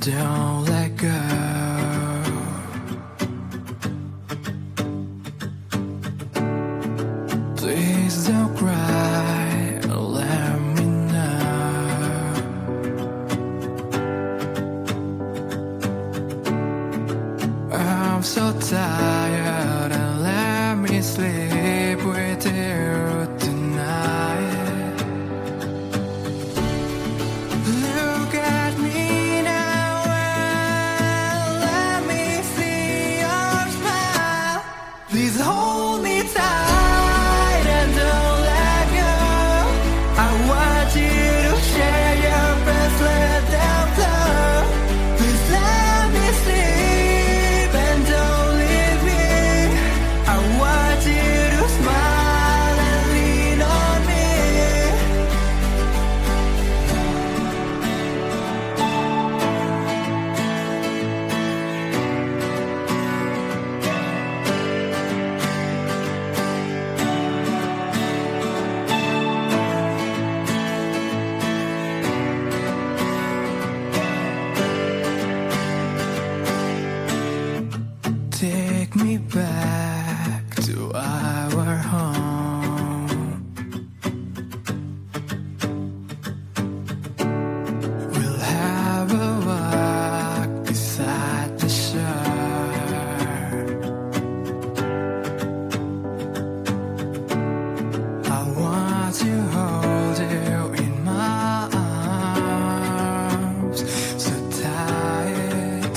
don't let go. Please don't cry, let me know. I'm so tired and let me sleep with you tonight. Look at me now and let me see your smile. Please hold me tight and don't let go. I want you to share your breath, let them flow. Please let me sleep and don't leave me. I want you to smile and lean on me. Take me back to our home. We'll have a walk beside the shore. I want to hold you in my arms so tight.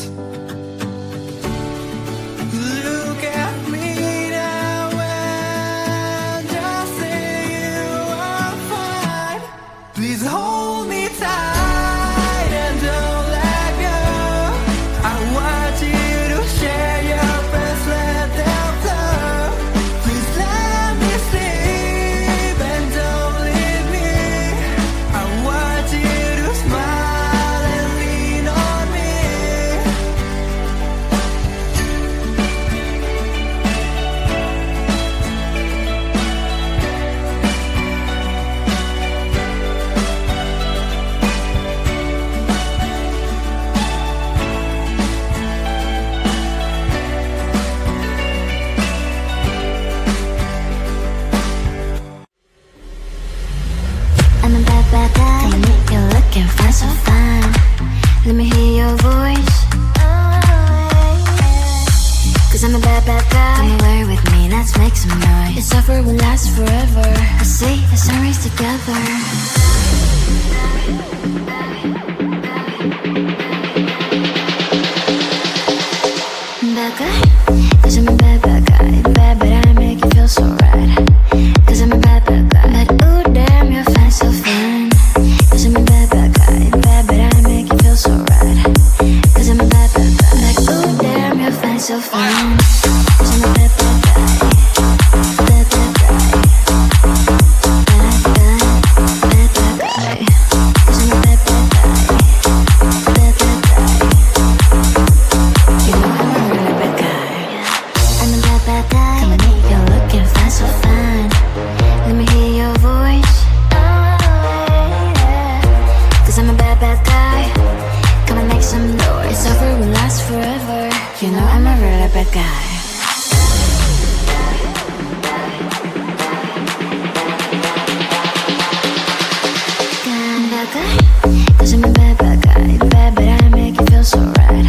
Look at me now and just say you are fine. Please hold me tight and don't let go. I want you to share your breath, let them flow. Please let me sleep and don't leave me. I want you to smile and lean on me. I'm a bad, bad guy. Tell me you're looking fine, so fine. Let me hear your voice. Cause I'm a bad, bad guy. Come away with me, let's make some noise. This offer will last forever. I see the sunrise together. Bad guy, cause I'm a bad, bad guy. Bad, but I make you feel so right. Cause I'm a bad, bad guy. But ooh, damn, you're fine, so fine. Cause I'm a bad, bad guy. Bad, but I make you feel so right. Cause I'm a bad, bad guy. Like ooh, damn, you're fine, so fine. Cause I'm a bad, bad guy. Bad, bad guy. Bad, bad, bad, bad guy. Cause I'm a bad, bad guy. Bad, bad guy. You know I'm a really bad guy. I'm a bad, bad guy. Come with me, you're looking fine, so fine. Let me hear your voice. Cause I'm a bad, bad guy. Come and make some noise. This offer will last forever. You know I'm a really bad guy. I'm a bad guy. Cause I'm a bad, bad guy. Bad, but I make you feel so right.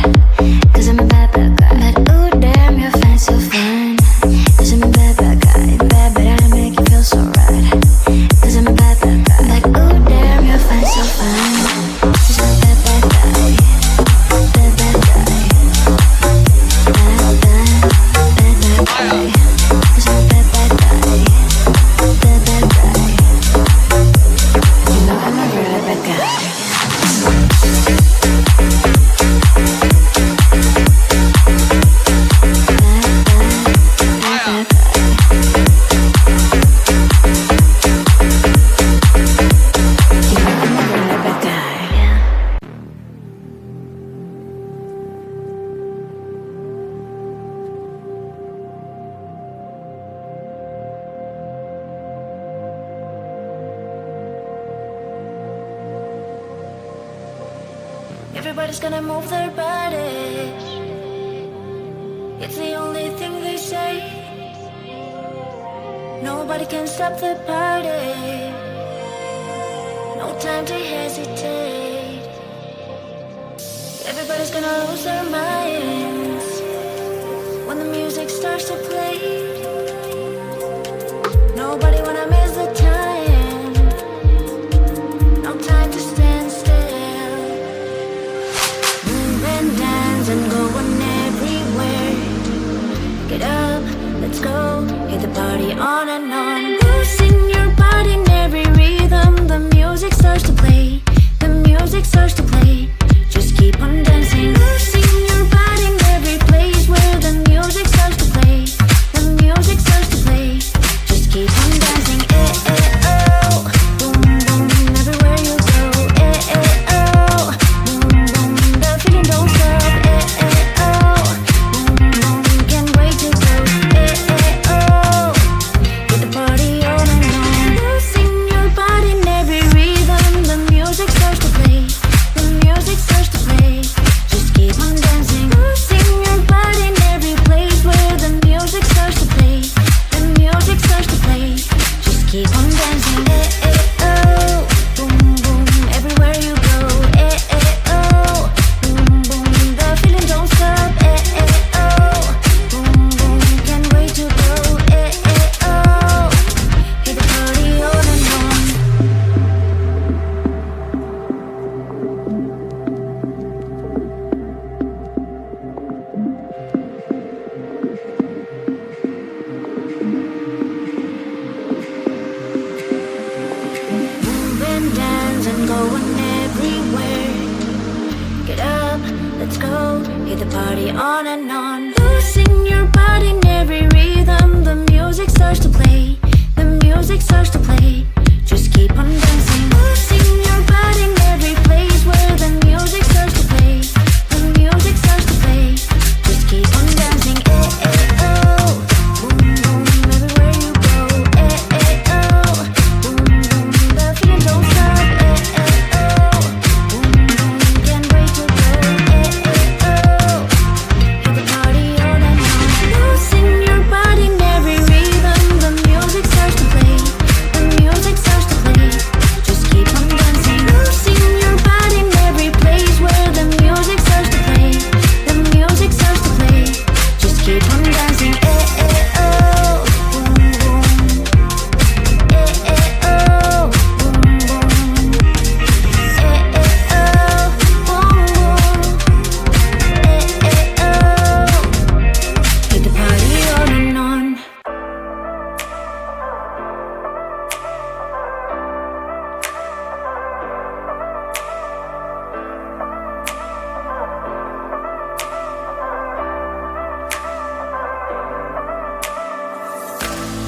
Cause I'm a bad, bad guy. But ooh, damn, you're fine, so fine. Cause I'm a bad, bad guy. Bad, but I make you feel so right. Cause I'm a bad, bad guy. Like ooh, damn, you're fine, so fine. Cause I'm a bad, bad guy. Bad, bad guy. Bad, bad, bad, bad guy. Cause I'm a bad, bad guy. Bad, bad guy. You know I'm a really bad guy. Everybody's gonna move their bodies. It's the only thing they say. Nobody can stop the party. No time to hesitate. Everybody's gonna lose their minds when the music starts to play. Nobody wanna miss the time. No time to stand still. Move and dance and going everywhere. Get up, let's go, hit the party on and on. Losing your body in every rhythm. The music starts to play. The music starts to play. Just keep on dancing. Losing your body in every place where the music starts to play. The music starts to play. Just keep on dancing. Eh, eh, oh. Boom, boom, everywhere you go. Eh, eh, oh. Boom, boom, the feeling don't stop. Eh, eh, oh. Boom, boom, can't wait to go. Eh, eh, oh. Get the party on and on. Losing your body in every rhythm. The music starts to play. The music starts to play. Just keep on dancing. Losing your body in every place where the music starts to play. The music starts to play. Just keep on dancing. Eh, eh, oh. Boom, boom, everywhere you go. Eh, eh, oh. Boom, boom, the feeling don't stop. Eh, eh, oh. Boom, boom, can't wait to go. Eh, eh, oh. Hit the party on and on. Move and dance and going everywhere. Get up, let's go, hit the party on and on. Losing your body in every rhythm. The music starts to play. The music starts to play. Just keep on dancing. Losing your body in every place where the music starts to play. The music starts to play. Just keep on dancing. Eh, eh, oh. Boom, boom, everywhere you go. Eh, eh, oh. Boom, boom, the feeling don't stop. Eh, eh, oh. Boom, boom, can't wait to go. Eh, eh, oh. Hit the party on and on. Losing your body in every rhythm. The music starts to play. The music starts to play. Just keep on dancing. Losing your body in every place where the music starts to play. The music starts to play. Just keep on dancing. Eh, eh, oh. Boom, boom. Eh, eh, oh. Boom, boom. Eh, eh, oh. Boom, boom. Eh, eh, oh. Hit the party on and on.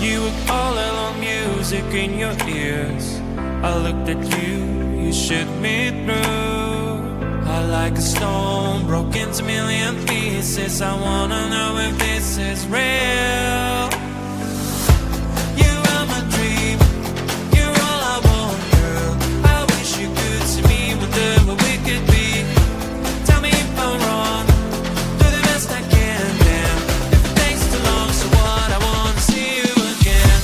You were all along, music in your ears. I looked at you, you shook me through. I like a stone, broke into million pieces. I wanna know if this is real. You are my dream, you're all I want, girl. I wish you could see me whatever we could be. Tell me if I'm wrong, do the best I can, damn. If it takes too long, so what, I wanna see you again.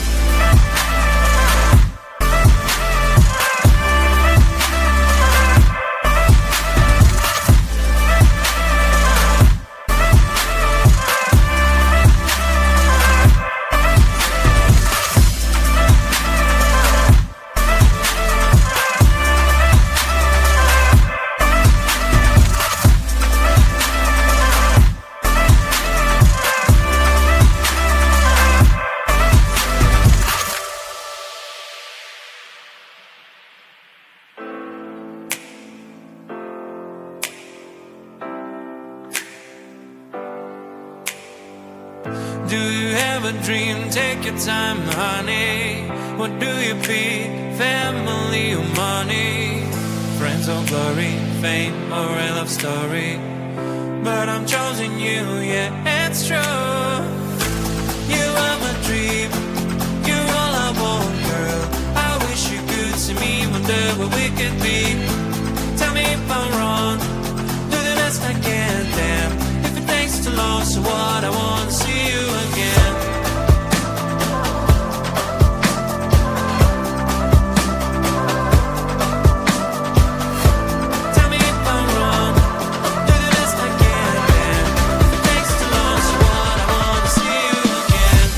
Do you have a dream? Take your time, honey. What do you pick? Family or money? Friends or glory? Fame or a love story? But I'm choosing you, yeah, it's true. You are my dream, you're all I want, girl. I wish you could see me whatever we could be. Tell me if I'm wrong, best I can. Damn, if it takes too long, so what? I wanna see you again. Tell me if I'm wrong. Do the best I can. Damn, if it takes too long, so what? I wanna see you again.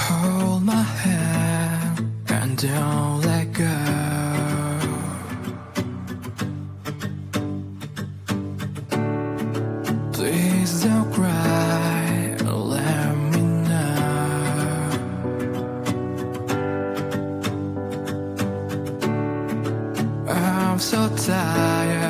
Hold my hand and don't let go. Please don't cry, let me know. I'm so tired